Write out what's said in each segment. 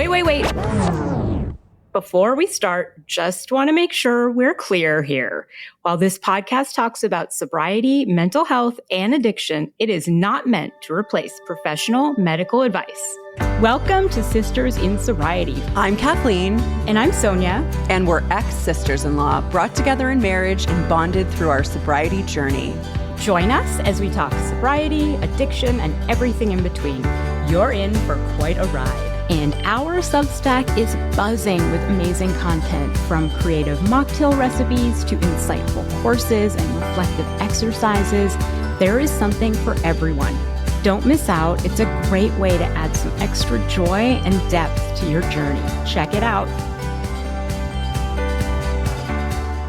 Wait. Before we start, just want to make sure we're clear here. While this podcast talks about sobriety, mental health, and addiction, it is not meant to replace professional medical advice. Welcome to Sisters in Sobriety. I'm Kathleen. And I'm Sonia. And we're ex-sisters-in-law, brought together in marriage and bonded through our sobriety journey. Join us as we talk sobriety, addiction, and everything in between. You're in for quite a ride. And our Substack is buzzing with amazing content, from creative mocktail recipes to insightful courses and reflective exercises. There is something for everyone. Don't miss out. It's a great way to add some extra joy and depth to your journey. Check it out.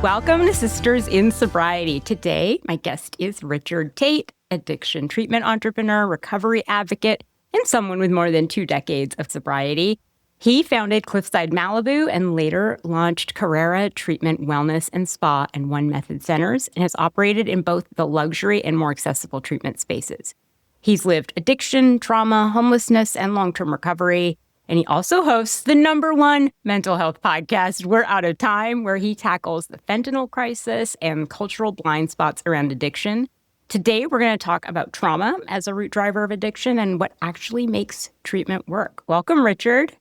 Welcome to Sisters in Sobriety. Today, my guest is Richard Taite, addiction treatment entrepreneur, recovery advocate, and someone with more than 2 decades of sobriety. He founded Cliffside, Malibu, and later launched Carrera Treatment, Wellness, and Spa and One Method Centers, and has operated in both the luxury and more accessible treatment spaces. He's lived addiction, trauma, homelessness, and long-term recovery. And he also hosts the #1 mental health podcast, We're Out of Time, where he tackles the fentanyl crisis and cultural blind spots around addiction. Today, we're going to talk about trauma as a root driver of addiction and what actually makes treatment work. Welcome, Richard.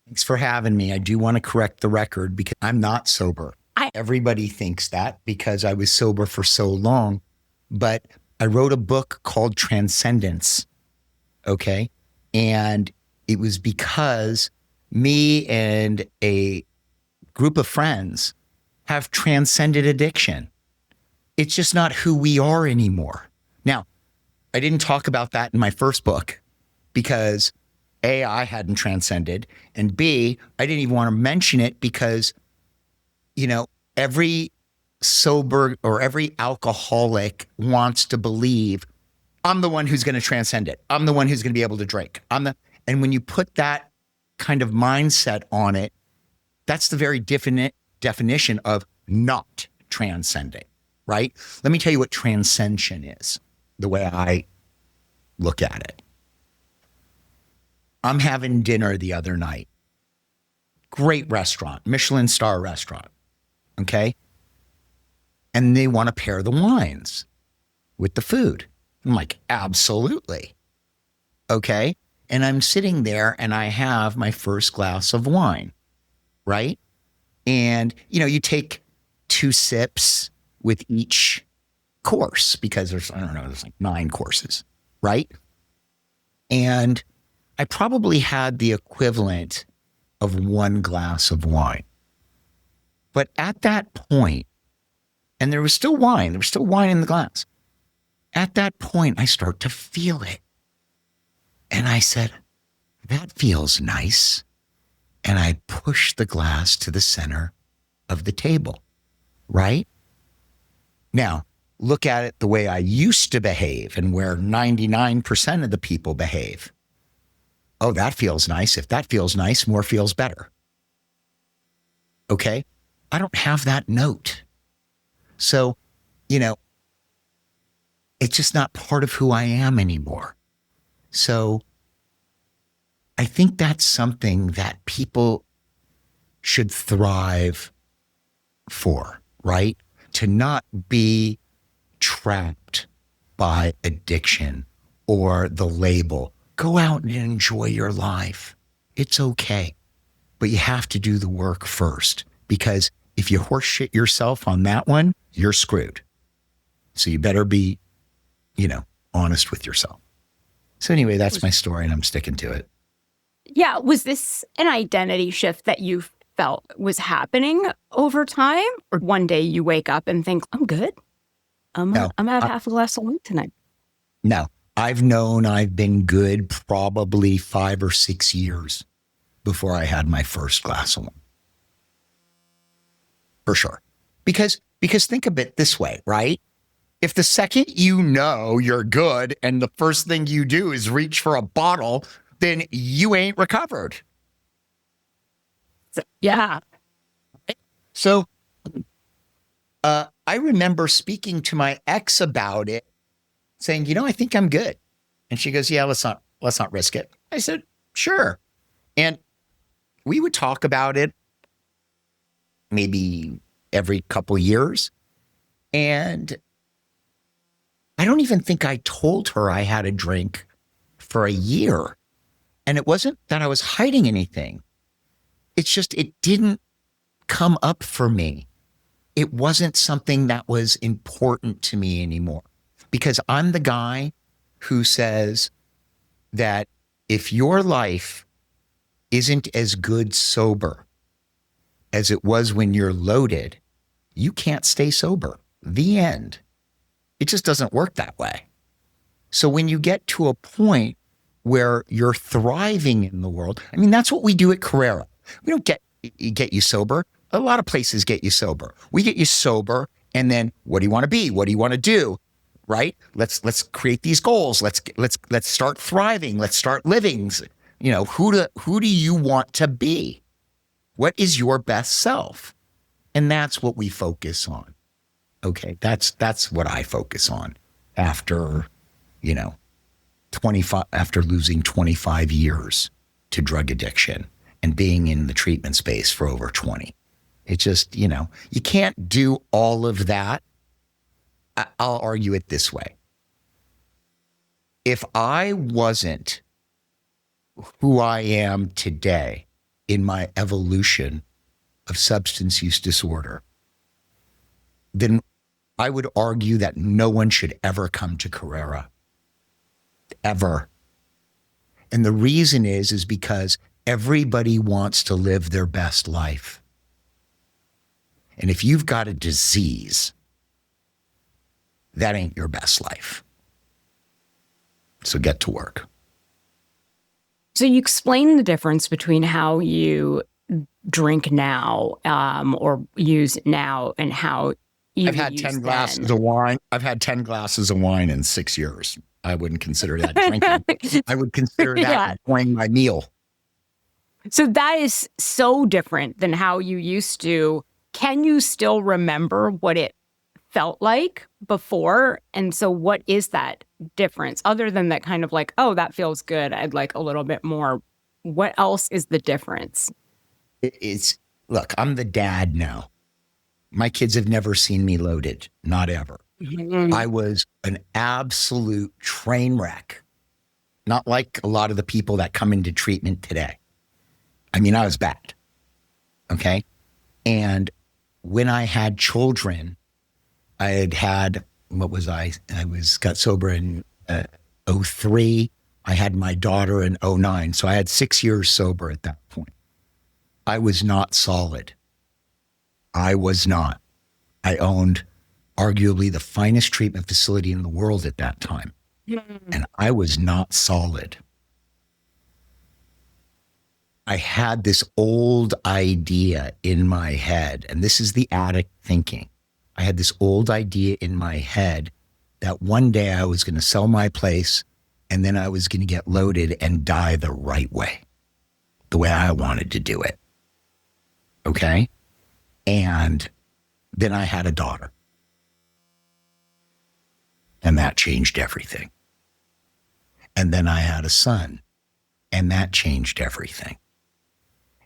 Thanks for having me. I do want to correct the record because I'm not sober. Everybody thinks that because I was sober for so long, but I wrote a book called Transcendence, okay? And it was because me and a group of friends have transcended addiction. It's just not who we are anymore. Now, I didn't talk about that in my first book because A, I hadn't transcended, and B, I didn't even want to mention it because, every sober or every alcoholic wants to believe I'm the one who's going to transcend it. I'm the one who's going to be able to drink. And when you put that kind of mindset on it, that's the very definition of not transcending. Right? Let me tell you what transcension is, the way I look at it. I'm having dinner the other night. Great restaurant, Michelin-star restaurant, okay? And they want to pair the wines with the food. I'm like, absolutely. Okay? And I'm sitting there and I have my first glass of wine, right? And, you take 2 sips with each course because there's like 9 courses, right? And I probably had the equivalent of 1 glass of wine. But at that point, and there was still wine in the glass. At that point, I start to feel it. And I said, that feels nice. And I pushed the glass to the center of the table, right? Now, look at it the way I used to behave and where 99% of the people behave. Oh, that feels nice. If that feels nice, more feels better. Okay? I don't have that note. So, it's just not part of who I am anymore. So I think that's something that people should thrive for, right? To not be trapped by addiction or the label. Go out and enjoy your life. It's okay. But you have to do the work first, because if you horseshit yourself on that one, you're screwed. So you better be, honest with yourself. So anyway, that's my story and I'm sticking to it. Yeah. Was this an identity shift that you felt was happening over time? Or one day you wake up and think, I'm good. I'm going to have half a glass of wine tonight. No, I've known I've been good probably 5 or 6 years before I had my first glass of wine. For sure. Because think of it this way, right? If the second you're good and the first thing you do is reach for a bottle, then you ain't recovered. Yeah. So I remember speaking to my ex about it, saying, I think I'm good. And she goes, yeah, let's not risk it. I said, sure. And we would talk about it maybe every couple years. And I don't even think I told her I had a drink for a year. And it wasn't that I was hiding anything. It's just, it didn't come up for me. It wasn't something that was important to me anymore, because I'm the guy who says that if your life isn't as good sober as it was when you're loaded, you can't stay sober. The end. It just doesn't work that way. So when you get to a point where you're thriving in the world, I mean, that's what we do at Carrera. We don't get you sober. A lot of places get you sober. We get you sober, and then what do you want to be? What do you want to do? Right? Let's create these goals. Let's start thriving. Let's start living. You know, who do you want to be? What is your best self? And that's what we focus on. Okay, that's what I focus on after, 25 after losing 25 years to drug addiction and being in the treatment space for over 20. It just, you can't do all of that. I'll argue it this way. If I wasn't who I am today in my evolution of substance use disorder, then I would argue that no one should ever come to Carrera. Ever. And the reason is because everybody wants to live their best life. And if you've got a disease, that ain't your best life. So get to work. So you explain the difference between how you drink now or use now and how you I've had 10 glasses of wine. I've had 10 glasses of wine in 6 years. I wouldn't consider that drinking. I would consider that enjoying my meal. So that is so different than how you used to. Can you still remember what it felt like before? And so what is that difference other than that kind of like, oh, that feels good, I'd like a little bit more? What else is the difference? Look, I'm the dad now. My kids have never seen me loaded, not ever. Mm-hmm. I was an absolute train wreck, not like a lot of the people that come into treatment today. I mean, I was bad. Okay. And when I had children, I had, got sober in 2003. I had my daughter in 2009. So I had 6 years sober at that point. I was not solid. I was not. I owned arguably the finest treatment facility in the world at that time. And I was not solid. I had this old idea in my head, and this is the addict thinking. I had this old idea in my head that one day I was going to sell my place and then I was going to get loaded and die the right way, the way I wanted to do it. Okay? And then I had a daughter. And that changed everything. And then I had a son, and that changed everything.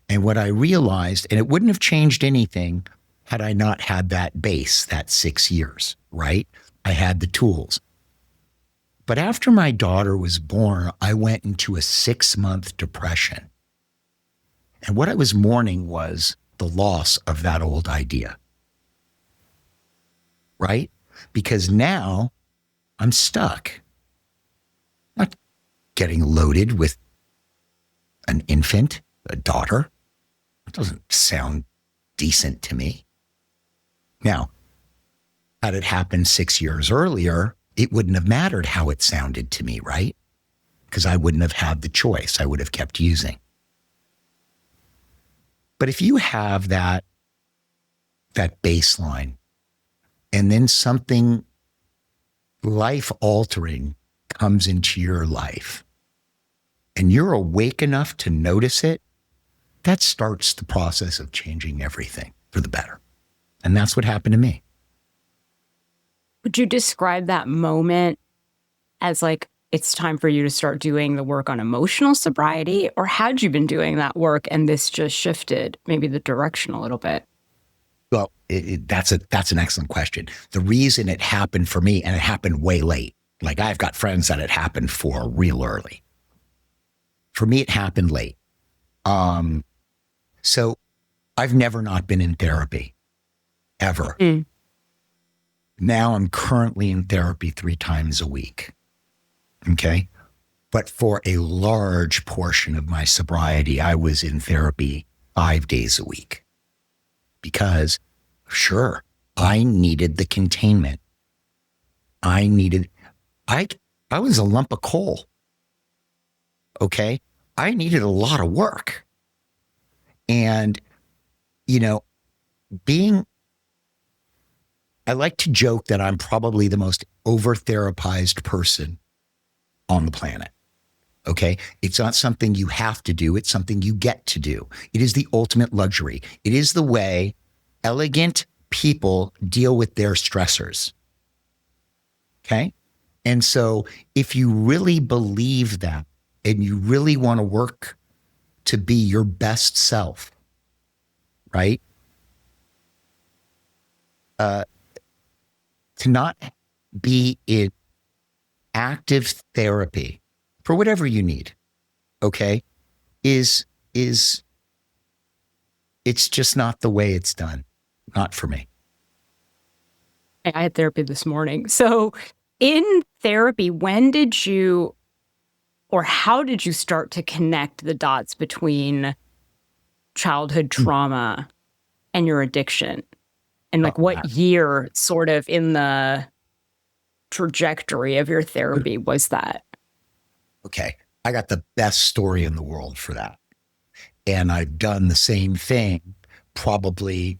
And what I realized, and it wouldn't have changed anything had I not had that base, that 6 years, right? I had the tools. But after my daughter was born, I went into a 6-month depression. And what I was mourning was the loss of that old idea, right? Because now I'm stuck. I'm not getting loaded with an infant, a daughter. It doesn't sound decent to me. Now, had it happened 6 years earlier, it wouldn't have mattered how it sounded to me, right? Because I wouldn't have had the choice. I would have kept using. But if you have that baseline, and then something life-altering comes into your life, and you're awake enough to notice it, that starts the process of changing everything for the better. And that's what happened to me. Would you describe that moment as like it's time for you to start doing the work on emotional sobriety? Or had you been doing that work and this just shifted maybe the direction a little bit? Well, that's an excellent question. The reason it happened for me, and it happened way late, like I've got friends that it happened for real early. For me, it happened late. So I've never not been in therapy, ever. Now I'm currently in therapy 3 times a week. Okay. But for a large portion of my sobriety, I was in therapy 5 days a week. Because, sure, I needed the containment. I was a lump of coal. Okay? I needed a lot of work. And, I like to joke that I'm probably the most over-therapized person on the planet. Okay? It's not something you have to do. It's something you get to do. It is the ultimate luxury. It is the way elegant people deal with their stressors. Okay? And so if you really believe that and you really want to work to be your best self, right? To not be in active therapy for whatever you need, okay, is it's just not the way it's done. Not for me. I had therapy this morning. So in therapy, when did you, or how did you start to connect the dots between childhood trauma and your addiction? And like what year sort of in the trajectory of your therapy was that? Okay. I got the best story in the world for that. And I've done the same thing probably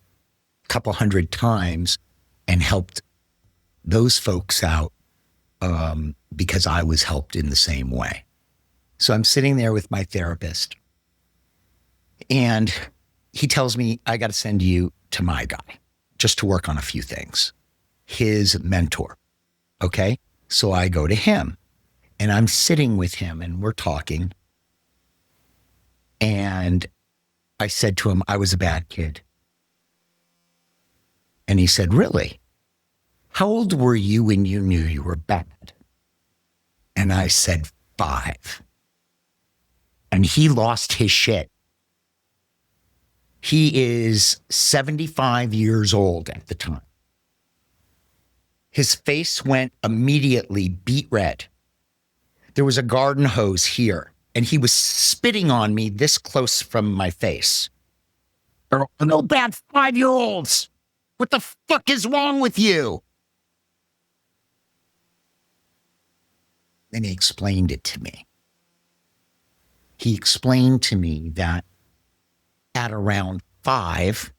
a couple hundred times and helped those folks out because I was helped in the same way. So I'm sitting there with my therapist and he tells me, I got to send you to my guy just to work on a few things, his mentor. Okay. So I go to him and I'm sitting with him and we're talking. And I said to him, I was a bad kid. And he said, really? How old were you when you knew you were bad? And I said, 5. And he lost his shit. He is 75 years old at the time. His face went immediately beet red. There was a garden hose here, and he was spitting on me this close from my face. No bad 5-year-olds. What the fuck is wrong with you? And he explained it to me. He explained to me that at around 5,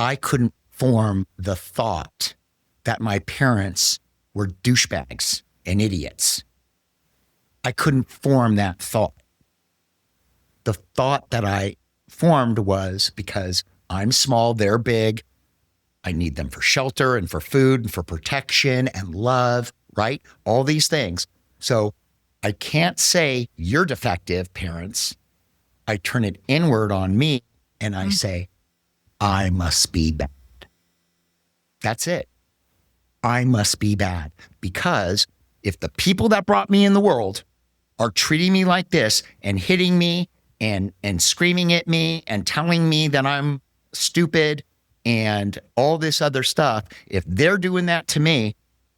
I couldn't form the thought that my parents were douchebags and idiots. I couldn't form that thought. The thought that I formed was because I'm small, they're big. I need them for shelter and for food and for protection and love, right? All these things. So I can't say you're defective, parents. I turn it inward on me and I say, I must be bad. That's it. I must be bad because if the people that brought me in the world are treating me like this and hitting me and screaming at me and telling me that I'm stupid and all this other stuff, if they're doing that to me,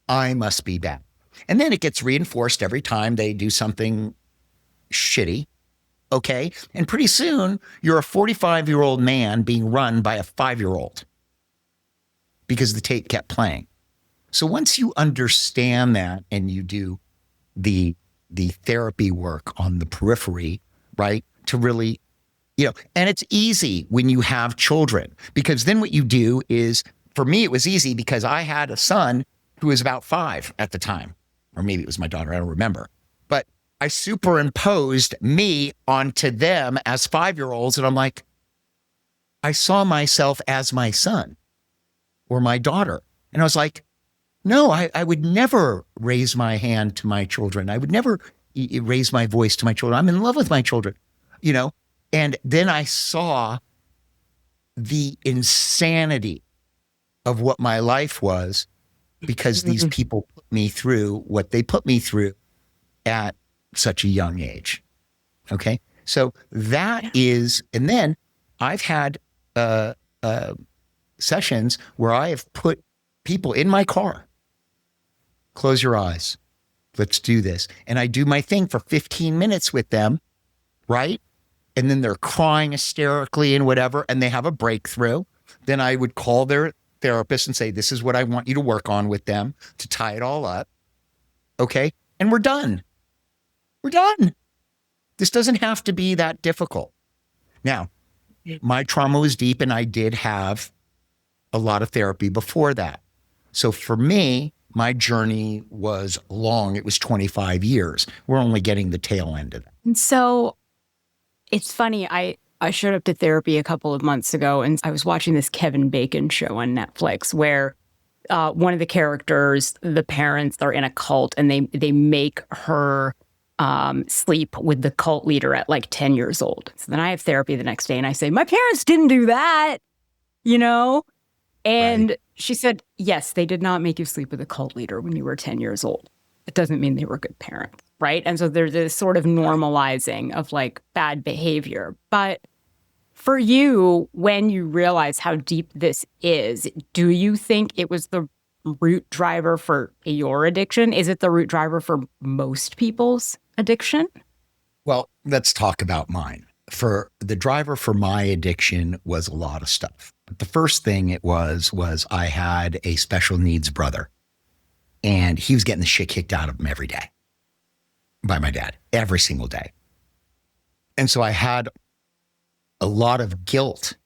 I must be bad. And then it gets reinforced every time they do something shitty. Okay. And pretty soon you're a 45-year-old man being run by a 5-year-old because the tape kept playing. So once you understand that and you do the therapy work on the periphery, right, to really, and it's easy when you have children because then what you do is, for me, it was easy because I had a son who was about 5 at the time, or maybe it was my daughter, I don't remember. But I superimposed me onto them as 5-year-olds. And I'm like, I saw myself as my son or my daughter. And I was like, No, I would never raise my hand to my children. I would never raise my voice to my children. I'm in love with my children, you know? And then I saw the insanity of what my life was because these people put me through what they put me through at such a young age. Okay. So that is, and then I've had sessions where I have put people in my car. Close your eyes. Let's do this. And I do my thing for 15 minutes with them, right? And then they're crying hysterically and whatever, and they have a breakthrough. Then I would call their therapist and say, this is what I want you to work on with them to tie it all up. Okay? And we're done. We're done. This doesn't have to be that difficult. Now, my trauma was deep, and I did have a lot of therapy before that. So for me, my journey was long. It was 25 years. We're only getting the tail end of that. And so it's funny. I showed up to therapy a couple of months ago, and I was watching this Kevin Bacon show on Netflix where one of the characters, the parents, are in a cult, and they make her sleep with the cult leader at like 10 years old. So then I have therapy the next day, and I say, my parents didn't do that, you know? And she said, yes, they did not make you sleep with a cult leader when you were 10 years old. It doesn't mean they were good parents, right? And so there's this sort of normalizing of like bad behavior. But for you, when you realize how deep this is, do you think it was the root driver for your addiction? Is it the root driver for most people's addiction? Well, let's talk about mine. For the driver for my addiction was a lot of stuff. The first thing it was I had a special needs brother, and he was getting the shit kicked out of him every day by my dad, every single day. And so I had a lot of guilt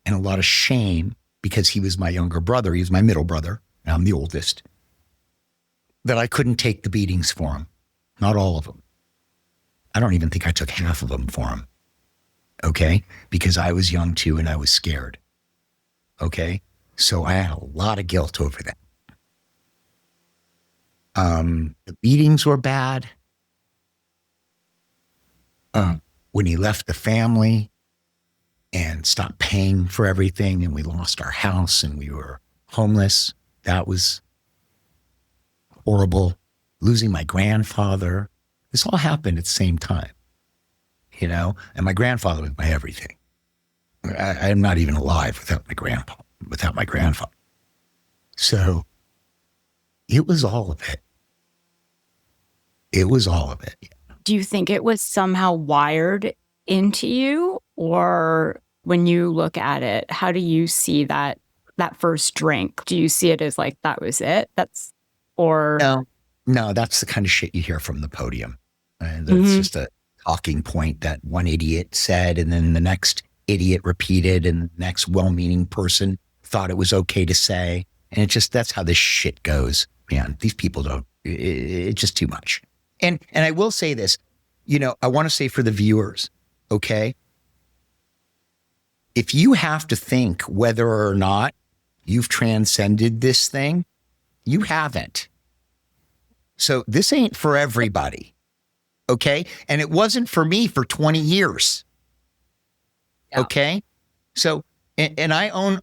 and a lot of shame because he was my younger brother. He was my middle brother, and I'm the oldest, that I couldn't take the beatings for him. Not all of them. I don't even think I took half of them for him. Okay? Because I was young too, and I was scared. Okay? So I had a lot of guilt over that. The beatings were bad. When he left the family and stopped paying for everything, and we lost our house and we were homeless, that was horrible. Losing my grandfather, this all happened at the same time, you know? And my grandfather was my everything. I'm not even alive without my grandfather. So it was all of it. It was all of it. Do you think it was somehow wired into you? Or when you look at it, how do you see that first drink? Do you see it as like, that was it? No, that's the kind of shit you hear from the podium. That's just a talking point that one idiot said, and then the next idiot repeated, and the next well-meaning person thought it was okay to say. And that's how this shit goes, man. These people it's just too much. And I will say this, you know, I want to say for the viewers, okay? If you have to think whether or not you've transcended this thing, you haven't. So this ain't for everybody, okay? And it wasn't for me for 20 years, okay? So, and I own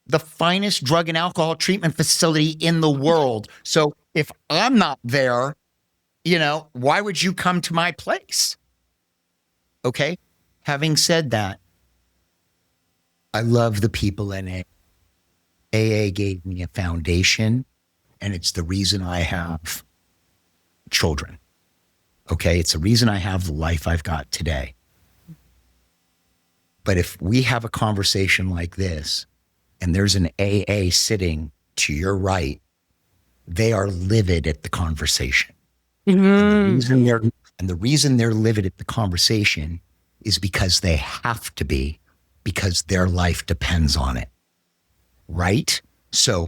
the finest drug and alcohol treatment facility in the world. So if I'm not there, you know, why would you come to my place? Okay? Having said that, I love the people in AA. AA gave me a foundation, and it's the reason I have children. Okay? It's the reason I have the life I've got today. But if we have a conversation like this, and there's an AA sitting to your right, they are livid at the conversation. Mm-hmm. And the reason they're livid at the conversation is because they have to be, because their life depends on it. Right? So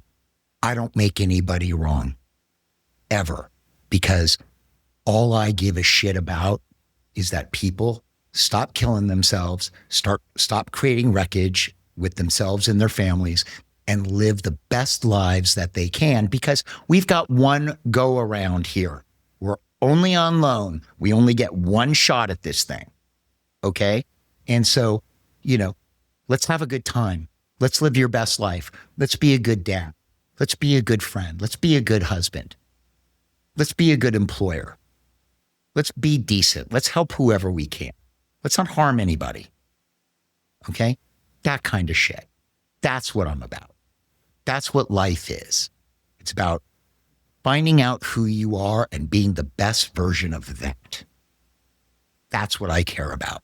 I don't make anybody wrong, ever, because all I give a shit about is that people stop killing themselves, stop creating wreckage with themselves and their families, and live the best lives that they can, because we've got one go around here. We're only on loan. We only get one shot at this thing. Okay. And so, let's have a good time. Let's live your best life. Let's be a good dad. Let's be a good friend. Let's be a good husband. Let's be a good employer. Let's be decent. Let's help whoever we can. Let's not harm anybody. Okay? That kind of shit. That's what I'm about. That's what life is. It's about finding out who you are and being the best version of that. That's what I care about.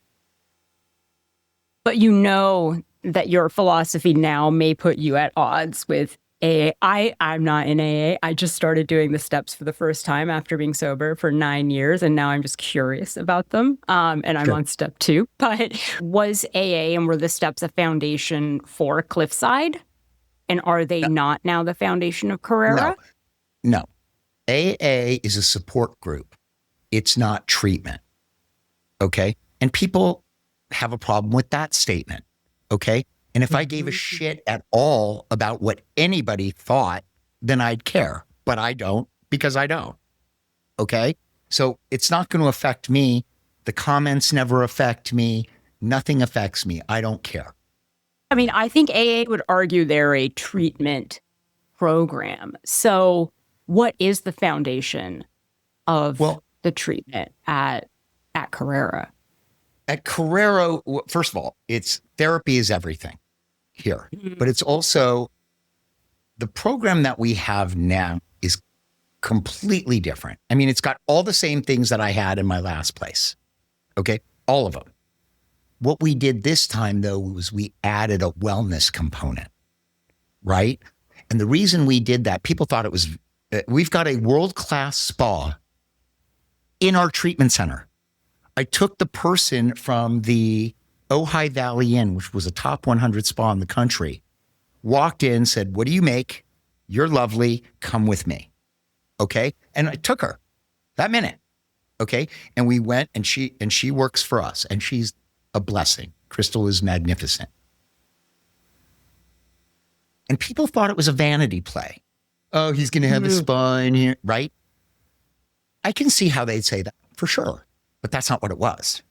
But you know that your philosophy now may put you at odds with AA. I'm not in AA. I just started doing the steps for the first time after being sober for 9 years, and now I'm just curious about them. And I'm on step 2. But was AA and were the steps a foundation for Cliffside? And are they not now the foundation of Carrera? No. AA is a support group. It's not treatment. Okay? And people have a problem with that statement. Okay? And if I gave a shit at all about what anybody thought, then I'd care. But I don't, because I don't. Okay? So it's not going to affect me. The comments never affect me. Nothing affects me. I don't care. I mean, I think AA would argue they're a treatment program. So what is the foundation of the treatment at Carrera? At Carrera, first of all, therapy is everything here. But it's also, the program that we have now is completely different. I mean, it's got all the same things that I had in my last place. Okay? All of them. What we did this time, though, was we added a wellness component, right? And the reason we did that, people thought it was, we've got a world-class spa in our treatment center. I took the person from the Ojai Valley Inn, which was a top 100 spa in the country, walked in, said, "What do you make? You're lovely. Come with me." Okay? And I took her that minute. Okay? And we went, and she works for us, and she's a blessing. Crystal is magnificent. And people thought it was a vanity play. Oh, he's going to have a spa in here, right? I can see how they'd say that, for sure. But that's not what it was.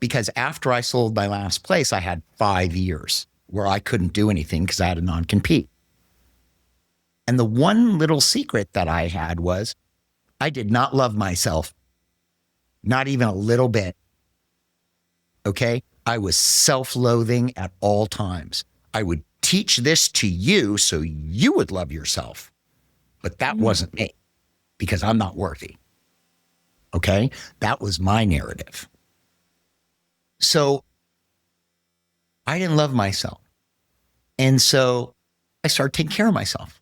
Because after I sold my last place, I had 5 years where I couldn't do anything because I had a non-compete. And the one little secret that I had was I did not love myself. Not even a little bit. Okay? I was self-loathing at all times. I would teach this to you so you would love yourself. But that wasn't me, because I'm not worthy. Okay? That was my narrative. So I didn't love myself. And so I started taking care of myself.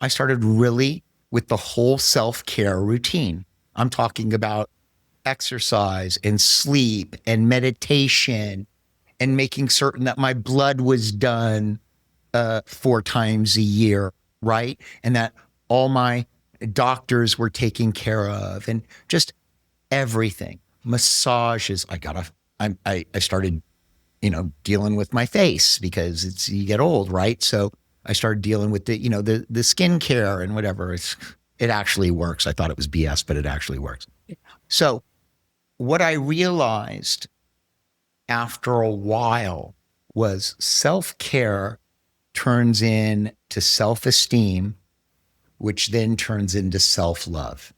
I started really with the whole self-care routine. I'm talking about exercise and sleep and meditation and making certain that my blood was done 4 times a year, right? And that all my doctors were taken care of, and just everything. Massages. I started, dealing with my face because you get old, right? So I started dealing with the skin care and whatever. It actually works. I thought it was BS, but it actually works. So what I realized after a while was self-care turns into self-esteem, which then turns into self-love.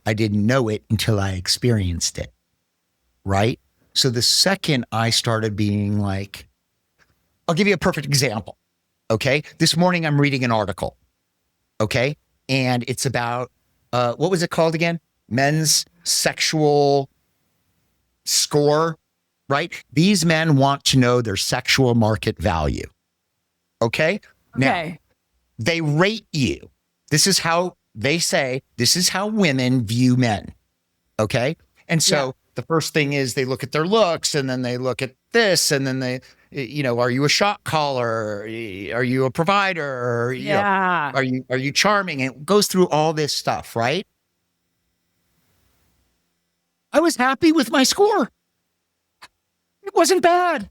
I didn't know it until I experienced it, right? So the second I started being like, I'll give you a perfect example, okay? This morning I'm reading an article, okay? And it's about, what was it called again? Men's sexual score, right? These men want to know their sexual market value, okay? Now, they rate you. This is how they say, this is how women view men, okay? And so the first thing is they look at their looks, and then they look at this, and then they, are you a shot caller? Are you a provider? Are you charming? And it goes through all this stuff, right? I was happy with my score. It wasn't bad.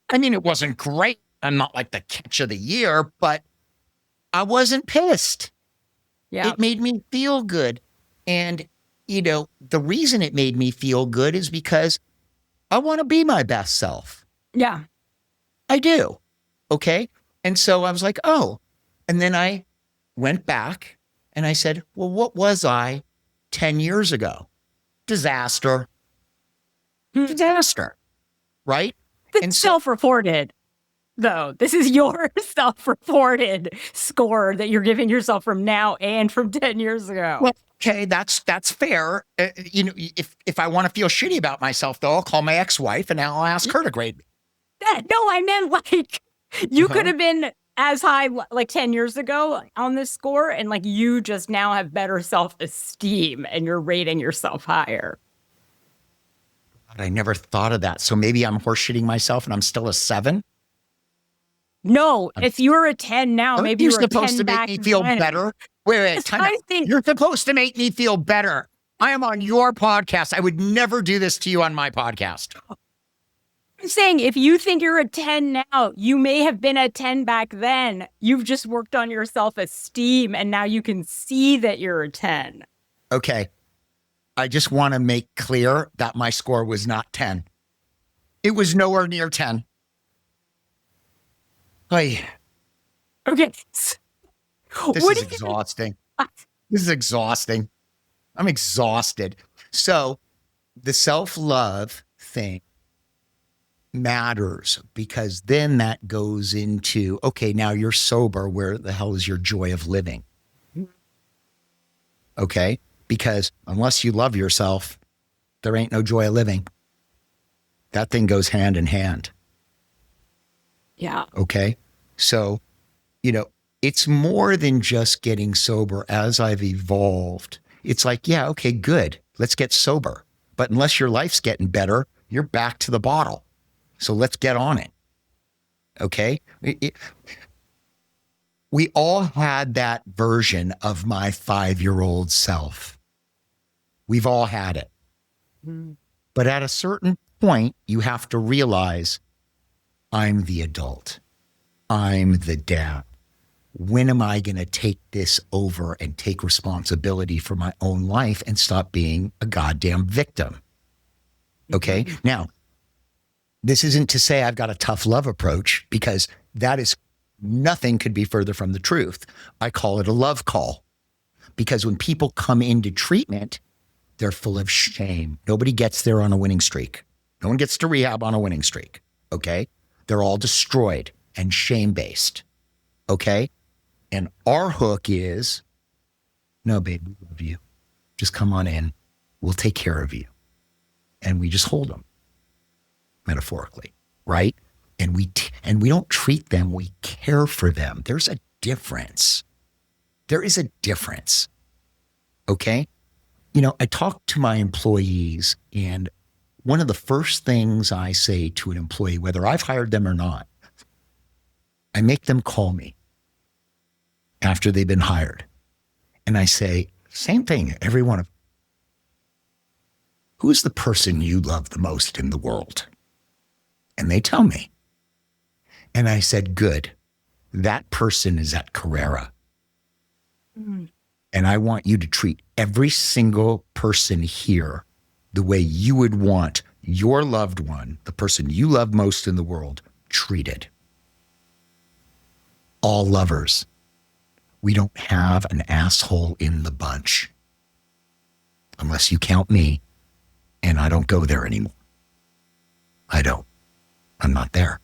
I mean, it wasn't great, I'm not like the catch of the year, but I wasn't pissed. Yeah. It made me feel good. And, the reason it made me feel good is because I want to be my best self. Yeah. I do. Okay. And so I was like, oh. And then I went back and I said, well, what was I 10 years ago? Disaster. Disaster. Right? It's self-reported, though. This is your self-reported score that you're giving yourself from now and from 10 years ago. Well, okay, that's fair. If I want to feel shitty about myself, though, I'll call my ex-wife and I'll ask her to grade me. No, I meant like you could have been as high like 10 years ago on this score, and like you just now have better self-esteem and you're rating yourself higher. I never thought of that. So maybe I'm horseshitting myself and I'm still a 7? No, if you're a 10 now, maybe you're supposed to make me feel better. Wait, time out. You're supposed to make me feel better. I am on your podcast. I would never do this to you on my podcast. I'm saying if you think you're a 10 now, you may have been a 10 back then. You've just worked on your self-esteem and now you can see that you're a 10. Okay. I just want to make clear that my score was not 10. It was nowhere near 10. Hey. Okay. This is exhausting. This is exhausting. I'm exhausted. So the self-love thing matters because then that goes into, okay, now you're sober. Where the hell is your joy of living? Okay? Because unless you love yourself, there ain't no joy of living. That thing goes hand in hand. Yeah. Okay? So, it's more than just getting sober. As I've evolved, it's like, yeah, okay, good. Let's get sober. But unless your life's getting better, you're back to the bottle. So let's get on it. Okay? We all had that version of my 5-year-old self. We've all had it. But at a certain point, you have to realize I'm the adult. I'm the dad. When am I going to take this over and take responsibility for my own life and stop being a goddamn victim? Okay? Now, this isn't to say I've got a tough love approach, because that is nothing could be further from the truth. I call it a love call, because when people come into treatment, they're full of shame. Nobody gets there on a winning streak. No one gets to rehab on a winning streak. Okay? They're all destroyed and shame-based. Okay? And our hook is, no, babe, we love you. Just come on in. We'll take care of you. And we just hold them, metaphorically, right? And we don't treat them, we care for them. There's a difference. There is a difference. Okay? I talk to my employees, and one of the first things I say to an employee, whether I've hired them or not, I make them call me after they've been hired. And I say, same thing, every one of them. Who is the person you love the most in the world? And they tell me. And I said, good. That person is at Carrera. And I want you to treat every single person here the way you would want your loved one, the person you love most in the world, treated. All lovers. We don't have an asshole in the bunch. Unless you count me, and I don't go there anymore. I don't. I'm not there.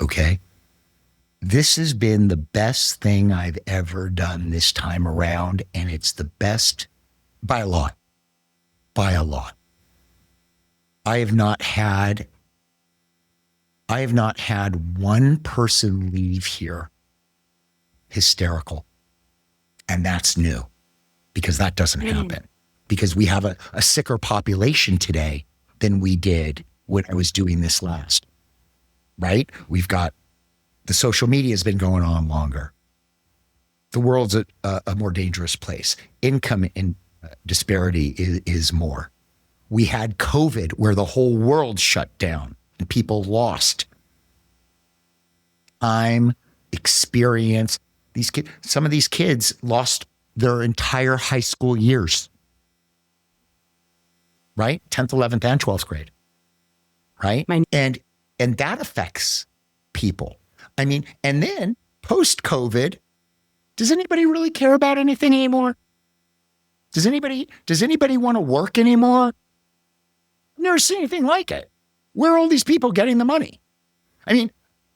Okay? This has been the best thing I've ever done this time around, and it's the best by a lot. By a lot. I have not had one person leave here hysterical. And that's new, because that doesn't happen. Because we have a sicker population today than we did when I was doing this last, right? We've got, the social media has been going on longer. The world's a more dangerous place. Income disparity is more. We had COVID where the whole world shut down and people lost. lifetime experience. Some of these kids lost their entire high school years, right? 10th, 11th, and 12th grade, right? And that affects people. I mean, and then post-COVID, does anybody really care about anything anymore? Does anybody want to work anymore? I've never seen anything like it. Where are all these people getting the money? I mean,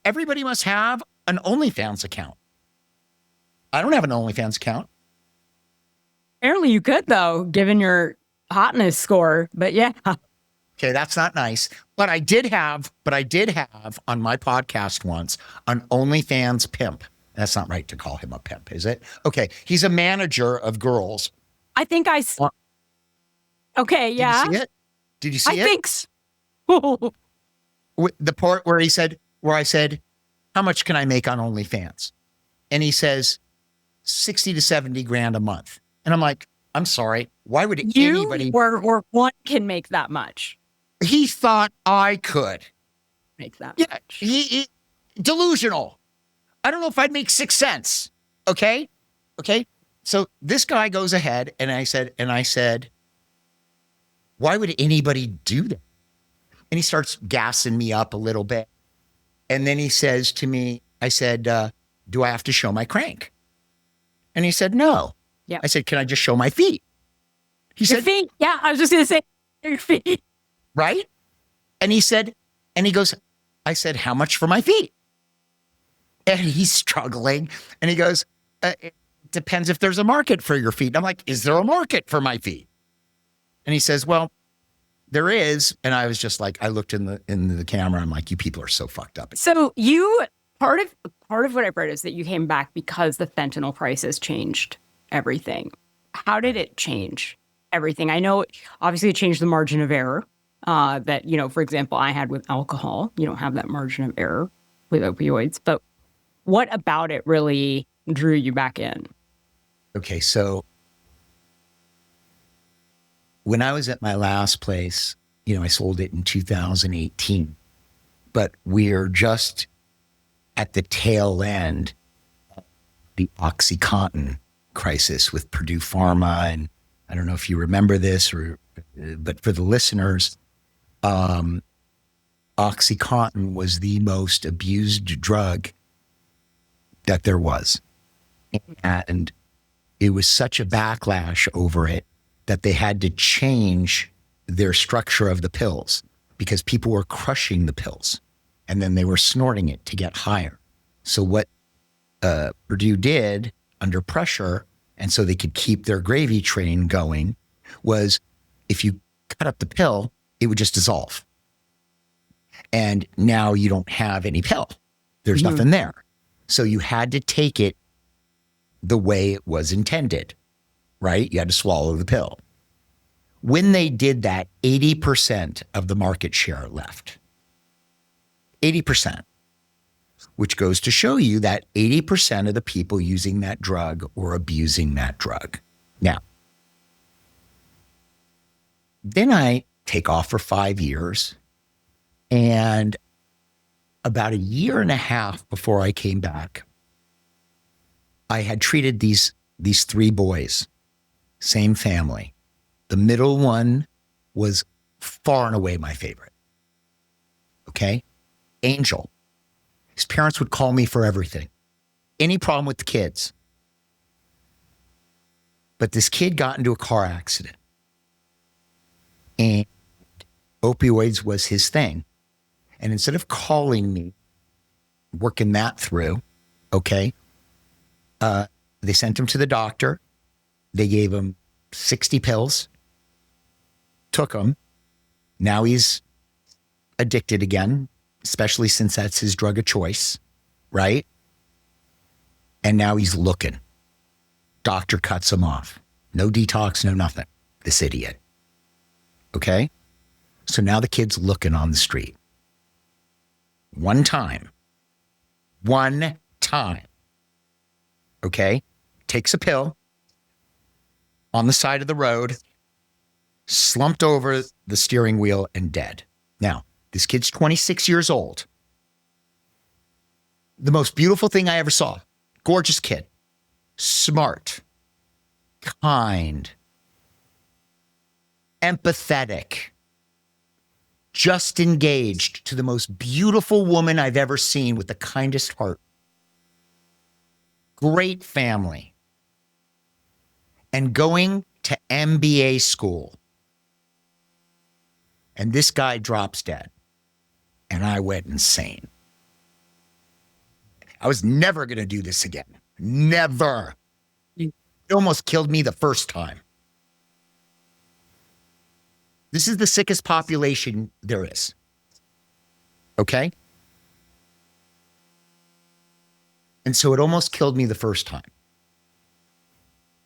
everybody must have an OnlyFans account. I don't have an OnlyFans account. Apparently you could, though, given your hotness score. But yeah. Okay, that's not nice. But I did have on my podcast once an OnlyFans pimp. That's not right to call him a pimp, is it? Okay, he's a manager of girls. I think okay, yeah. Did you see it? Did you see it? I think so. The part where I said, how much can I make on OnlyFans? And he says, 60 to 70 grand a month. And I'm like, I'm sorry. Why would anybody? Or one can make that much. He thought I could. Make that much. He delusional. I don't know if I'd make 6 cents. Okay. So this guy goes ahead and I said, why would anybody do that? And he starts gassing me up a little bit. And then he says to me, I said, do I have to show my crank? And he said, no. Yeah. I said, can I just show my feet? He said, feet? Yeah, I was just going to say your feet. Right? And he goes, I said, how much for my feet? And he's struggling. And he goes, it depends if there's a market for your feet. And I'm like, is there a market for my feet? And he says, well, there is. And I was just like, I looked in the camera. I'm like, you people are so fucked up. So part of what I've read is that you came back because the fentanyl prices changed everything. How did it change everything? I know obviously it changed the margin of error that, for example, I had with alcohol. You don't have that margin of error with opioids, but what about it really drew you back in? Okay, so when I was at my last place, I sold it in 2018, but we're just at the tail end of the OxyContin crisis with Purdue Pharma. And I don't know if you remember this, but for the listeners, OxyContin was the most abused drug that there was. And it was such a backlash over it that they had to change their structure of the pills because people were crushing the pills and then they were snorting it to get higher. So what Purdue did under pressure, and so they could keep their gravy train going, was if you cut up the pill, it would just dissolve. And now you don't have any pill. There's nothing there. So you had to take it the way it was intended, right? You had to swallow the pill. When they did that, 80% of the market share left. 80%, which goes to show you that 80% of the people using that drug or abusing that drug. Now, then I take off for 5 years, and about a year and a half before I came back, I had treated these 3 boys, same family. The middle one was far and away my favorite. Okay? Angel. His parents would call me for everything. Any problem with the kids. But this kid got into a car accident. And opioids was his thing. And instead of calling me, working that through, okay, they sent him to the doctor. They gave him 60 pills, took them. Now he's addicted again, especially since that's his drug of choice, right? And now he's looking. Doctor cuts him off. No detox, no nothing. This idiot. Okay? So now the kid's looking on the street. One time. Okay? Takes a pill on the side of the road, slumped over the steering wheel and dead. Now, this kid's 26 years old. the most beautiful thing I ever saw. Gorgeous kid, smart, kind, empathetic, just engaged to the most beautiful woman I've ever seen with the kindest heart. Great family. And going to MBA school. And this guy drops dead. And I went insane. I was never going to do this again. Never. It almost killed me the first time. This is the sickest population there is. Okay? And so it almost killed me the first time.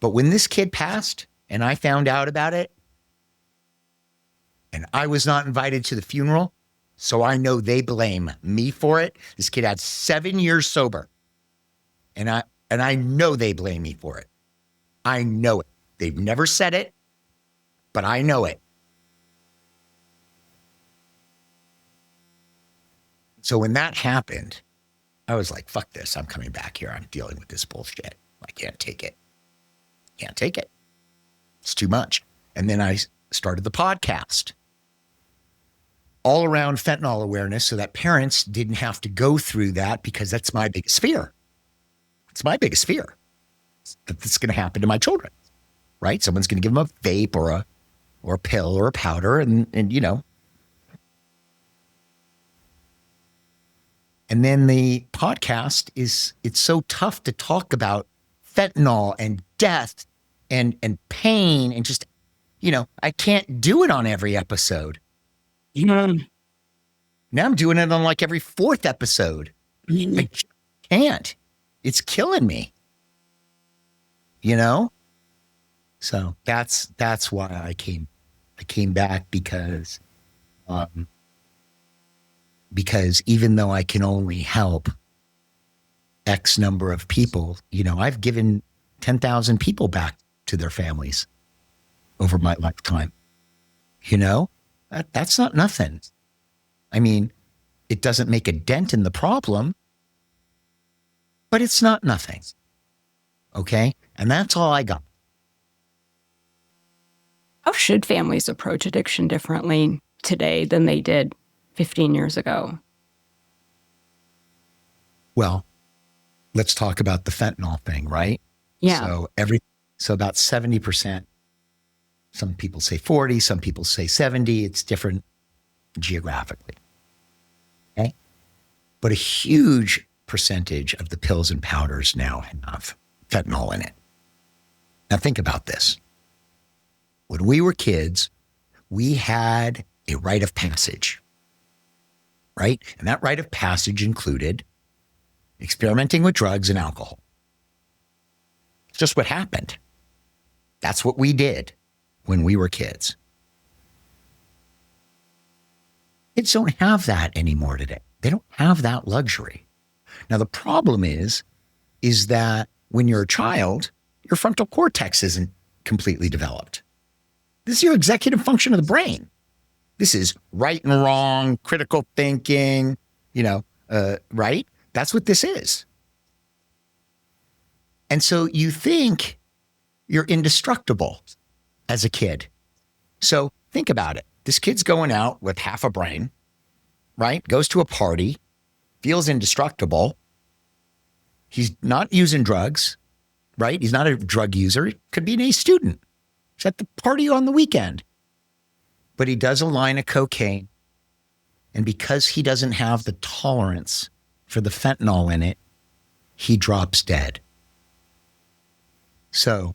But when this kid passed and I found out about it, and I was not invited to the funeral, so I know they blame me for it. This kid had 7 years sober. And I know they blame me for it. I know it. They've never said it, but I know it. So when that happened, I was like, fuck this. I'm coming back here. I'm dealing with this bullshit. I can't take it. Can't take it. It's too much. And then I started the podcast all around fentanyl awareness so that parents didn't have to go through that, because that's my biggest fear. It's my biggest fear that this is going to happen to my children, right? Someone's going to give them a vape or a pill or a powder and you know. And then the podcast it's so tough to talk about fentanyl and death and pain and just, you know, I can't do it on every episode. Now I'm doing it on like every fourth episode. I can't. It's killing me. You know? So that's why I came back, because even though I can only help X number of people, you know, I've given 10,000 people back to their families over my lifetime. You know, that's not nothing. I mean, it doesn't make a dent in the problem, but it's not nothing. Okay? And that's all I got. How should families approach addiction differently today than they did 15 years ago? Well, let's talk about the fentanyl thing, right? Yeah. So about 70%, some people say 40, some people say 70, it's different geographically. Okay? But a huge percentage of the pills and powders now have fentanyl in it. Now think about this. When we were kids, we had a rite of passage, right? And that rite of passage included experimenting with drugs and alcohol. It's just what happened. That's what we did when we were kids. Kids don't have that anymore today. They don't have that luxury. Now, the problem is that when you're a child, your frontal cortex isn't completely developed. This is your executive function of the brain. This is right and wrong, critical thinking, right? That's what this is. And so you think you're indestructible as a kid. So think about it. This kid's going out with half a brain, right? Goes to a party, feels indestructible. He's not using drugs, right? He's not a drug user. He could be an A student. He's at the party on the weekend. But he does a line of cocaine. And because he doesn't have the tolerance for the fentanyl in it, he drops dead. So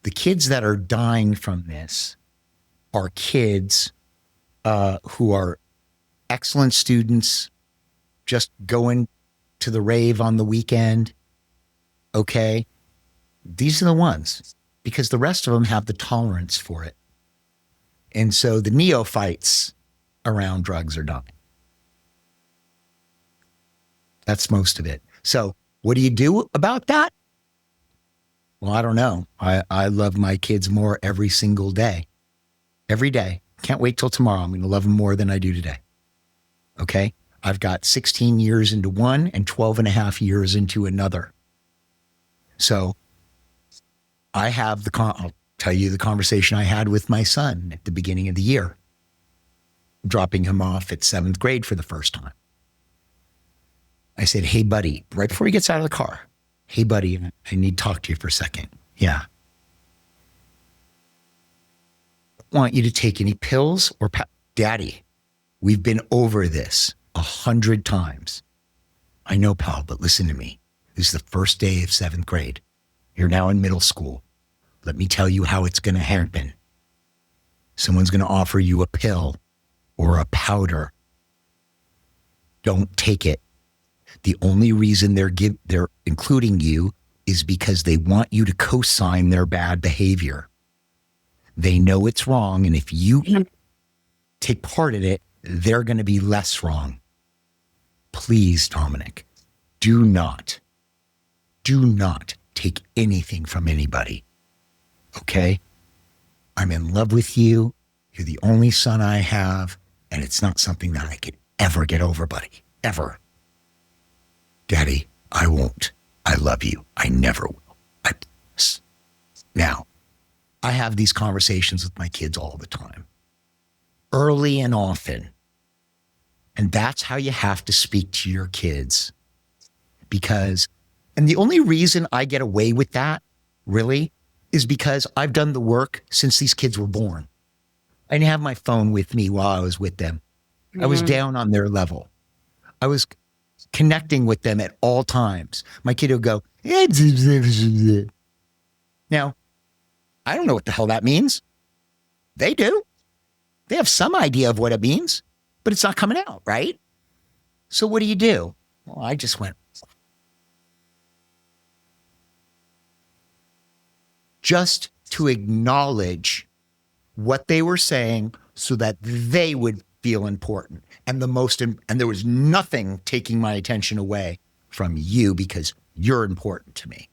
the kids that are dying from this are kids who are excellent students, just going to the rave on the weekend. Okay. These are the ones, because the rest of them have the tolerance for it. And so the neophytes around drugs are dying. That's most of it. So what do you do about that? Well, I don't know. I love my kids more every single day. Every day. Can't wait till tomorrow. I'm going to love them more than I do today. Okay? I've got 16 years into one and 12 and a half years into another. So I'll tell you the conversation I had with my son at the beginning of the year, dropping him off at 7th grade for the first time. I said, hey, buddy, right before he gets out of the car, hey, buddy, I need to talk to you for a second. Yeah. I want you to take any pills or Daddy, we've been over this 100 times. I know, pal, but listen to me. This is the first day of 7th grade. You're now in middle school. Let me tell you how it's going to happen. Someone's going to offer you a pill or a powder. Don't take it. The only reason they're including you is because they want you to co-sign their bad behavior. They know it's wrong, and if you take part in it, they're going to be less wrong. Please, Dominic, do not take anything from anybody. Okay? I'm in love with you. You're the only son I have, and it's not something that I could ever get over, buddy. Ever. Daddy, I won't. I love you. I never will. I promise. Now, I have these conversations with my kids all the time, early and often. And that's how you have to speak to your kids. And the only reason I get away with that, really, is because I've done the work since these kids were born. I didn't have my phone with me while I was with them. I was down on their level. I was connecting with them at all times. My kid would go, now, I don't know what the hell that means. They do. They have some idea of what it means, but it's not coming out, right? So what do? Well, I just went, just to acknowledge what they were saying so that they would feel important. And there was nothing taking my attention away from you because you're important to me.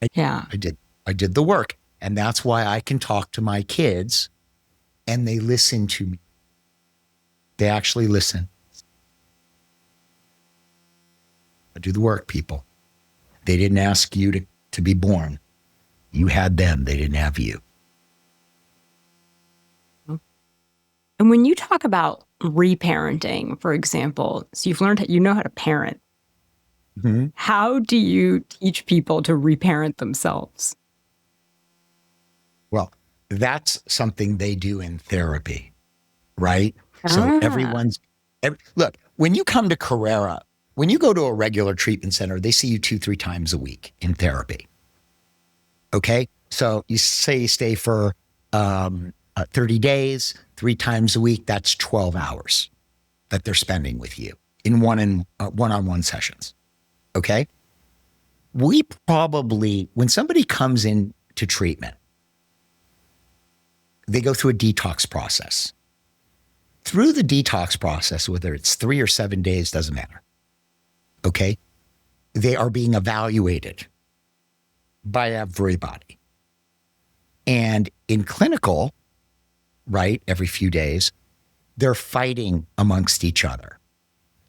I did the work. And that's why I can talk to my kids and they listen to me. They actually listen. I do the work, people. They didn't ask you to be born. You had them. They didn't have you. And when you talk about reparenting, for example, so you've learned, you know how to parent. Mm-hmm. How do you teach people to reparent themselves? Well, that's something they do in therapy, right? So look, when you come to Carrera, when you go to a regular treatment center, they see you 2-3 times a week in therapy. Okay? So you say you stay for 30 days, 3 times a week, that's 12 hours that they're spending with you in one-on-one sessions. Okay? We probably, when somebody comes in to treatment, they go through a detox process. Through the detox process, whether it's 3 or 7 days, doesn't matter. Okay? They are being evaluated by everybody. And in clinical, right, every few days, they're fighting amongst each other.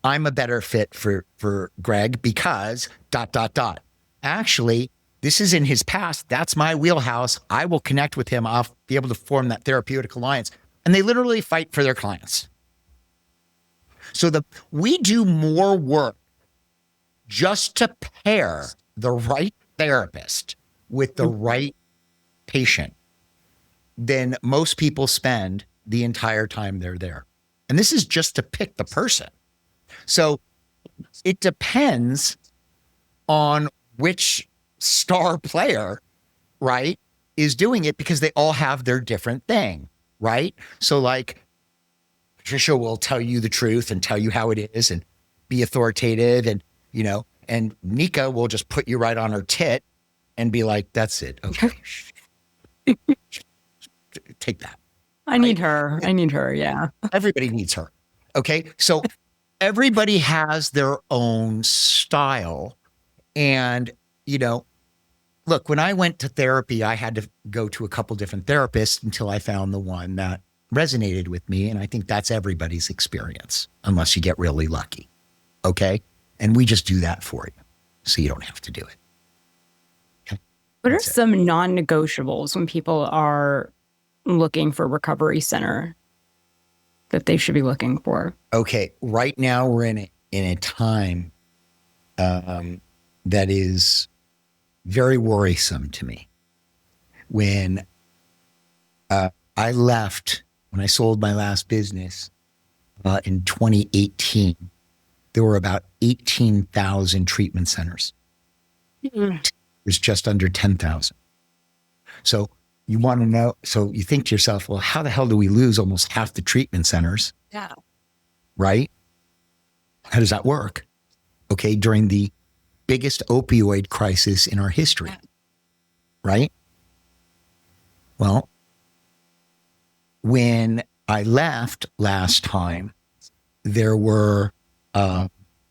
I'm a better fit for Greg because ... Actually, this is in his past. That's my wheelhouse. I will connect with him. I'll be able to form that therapeutic alliance. And they literally fight for their clients. So we do more work just to pair the right therapist with the right patient than most people spend the entire time they're there. And this is just to pick the person. So it depends on which star player, right, is doing it because they all have their different thing, right? So like Patricia will tell you the truth and tell you how it is and be authoritative and, and Nika will just put you right on her tit and be like, that's it. Okay. Take that. I need her. Yeah. Everybody needs her. Okay. So everybody has their own style. And, look, when I went to therapy, I had to go to a couple different therapists until I found the one that resonated with me. And I think that's everybody's experience, unless you get really lucky. Okay. And we just do that for you, so you don't have to do it. Okay? What That's are it. some non-negotiables when people are looking for a recovery center that they should be looking for? Okay. Right now we're in a time that is very worrisome to me. When I left, when I sold my last business in 2018, there were about 18,000 treatment centers. There's just under 10,000. So you want to know, so you think to yourself, well, how the hell do we lose almost half the treatment centers? Yeah. Right? How does that work? Okay, during the biggest opioid crisis in our history, right? Well, when I left last time, there were,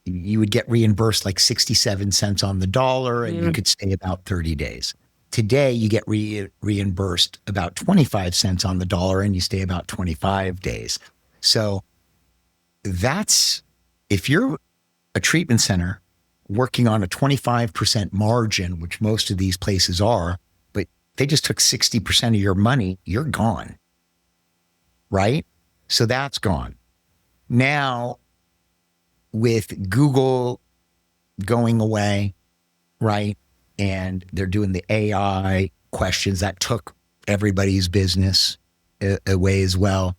you would get reimbursed like 67 cents on the dollar and you could stay about 30 days. Today, you get reimbursed about 25 cents on the dollar and you stay about 25 days. So that's, if you're a treatment center working on a 25% margin, which most of these places are, but they just took 60% of your money, you're gone. Right? So that's gone. Now, with Google going away, right? And they're doing the AI questions that took everybody's business away as well.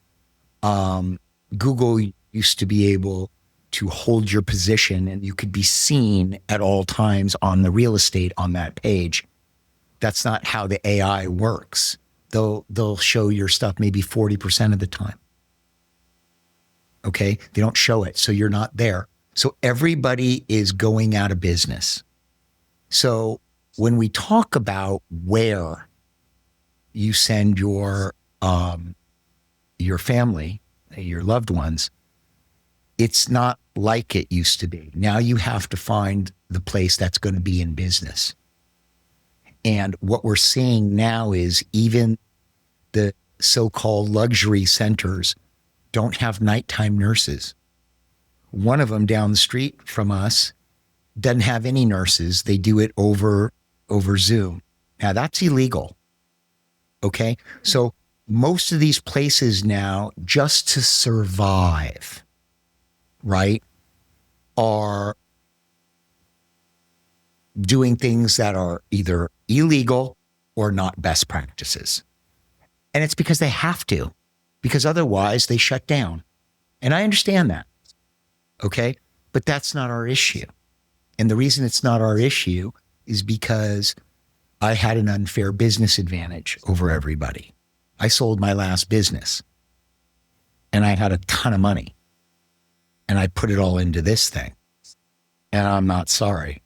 Google used to be able to hold your position and you could be seen at all times on the real estate on that page. That's not how the AI works. They'll show your stuff maybe 40% of the time. Okay? They don't show it, so you're not there. So everybody is going out of business. So when we talk about where you send your family, your loved ones, it's not like it used to be. Now you have to find the place that's going to be in business. And what we're seeing now is even the so-called luxury centers don't have nighttime nurses. One of them down the street from us doesn't have any nurses. They do it over Zoom. Now that's illegal. Okay? So most of these places now, just to survive, right, are doing things that are either illegal or not best practices. And it's because they have to, because otherwise they shut down. And I understand that. Okay? But that's not our issue. And the reason it's not our issue is because I had an unfair business advantage over everybody. I sold my last business and I had a ton of money and I put it all into this thing. And I'm not sorry.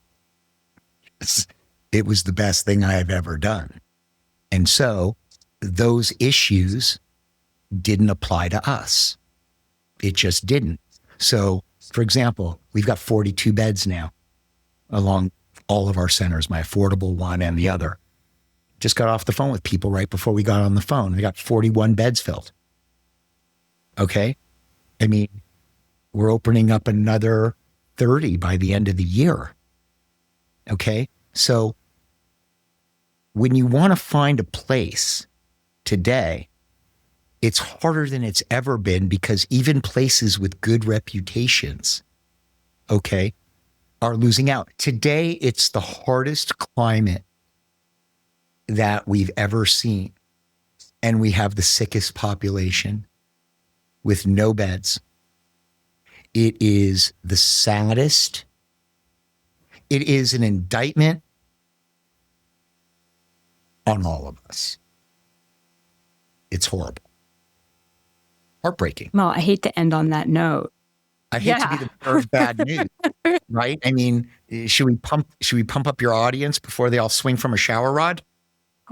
It was the best thing I have ever done. And so those issues didn't apply to us. It just didn't. So, for example, we've got 42 beds now along all of our centers, my affordable one and the other. Just got off the phone with people right before we got on the phone. We got 41 beds filled. Okay? I mean, we're opening up another 30 by the end of the year. Okay? So when you want to find a place today, it's harder than it's ever been because even places with good reputations, okay, are losing out. Today, it's the hardest climate that we've ever seen. And we have the sickest population with no beds. It is the saddest. It is an indictment on all of us. It's horrible. Heartbreaking. Well, I hate to end on that note. I hate to be the bearer of bad news, right? I mean, should we pump up your audience before they all swing from a shower rod?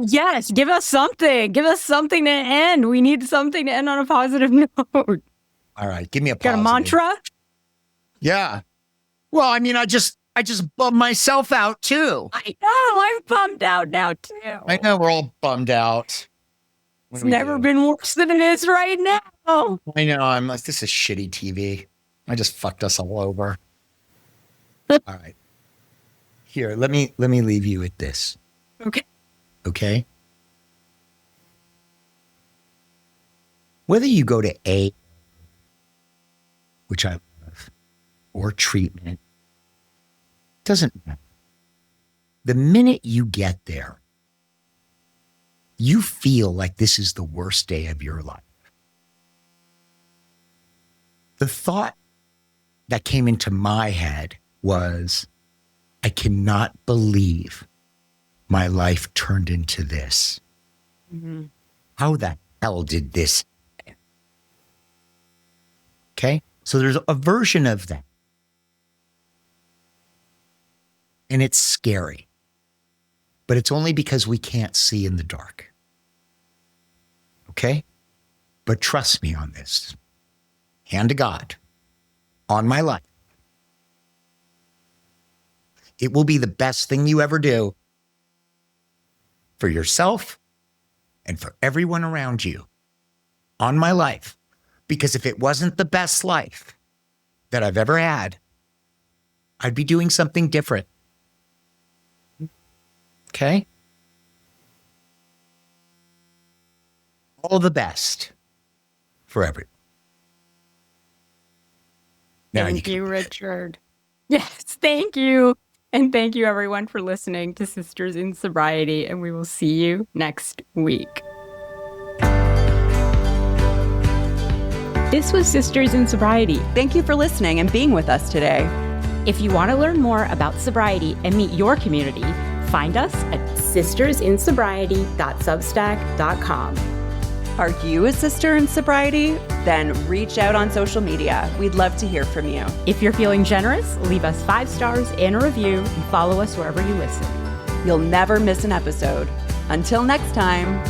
Yes, give us something. Give us something to end. We need something to end on a positive note. All right, give me a positive. Got a mantra? Yeah. Well, I mean, I just bummed myself out too. I know. I'm bummed out now too. I know we're all bummed out. It's never been worse than it is right now. I know. I'm like, this is shitty TV. I just fucked us all over. All right. Here, let me leave you with this. Okay. Okay? Whether you go to A, which I love, or treatment, doesn't matter. The minute you get there, you feel like this is the worst day of your life. The thought that came into my head was, I cannot believe my life turned into this. Mm-hmm. How the hell did this happen? Okay? So there's a version of that. And it's scary. But it's only because we can't see in the dark. Okay? But trust me on this. Hand to God. On my life. It will be the best thing you ever do for yourself and for everyone around you. On my life. Because if it wasn't the best life that I've ever had, I'd be doing something different. Okay? All the best for everyone. Thank you, Richard. Yes, thank you. And thank you, everyone, for listening to Sisters in Sobriety. And we will see you next week. This was Sisters in Sobriety. Thank you for listening and being with us today. If you want to learn more about sobriety and meet your community, find us at sistersinsobriety.substack.com. Are you a sister in sobriety? Then reach out on social media. We'd love to hear from you. If you're feeling generous, leave us 5 stars and a review and follow us wherever you listen. You'll never miss an episode. Until next time.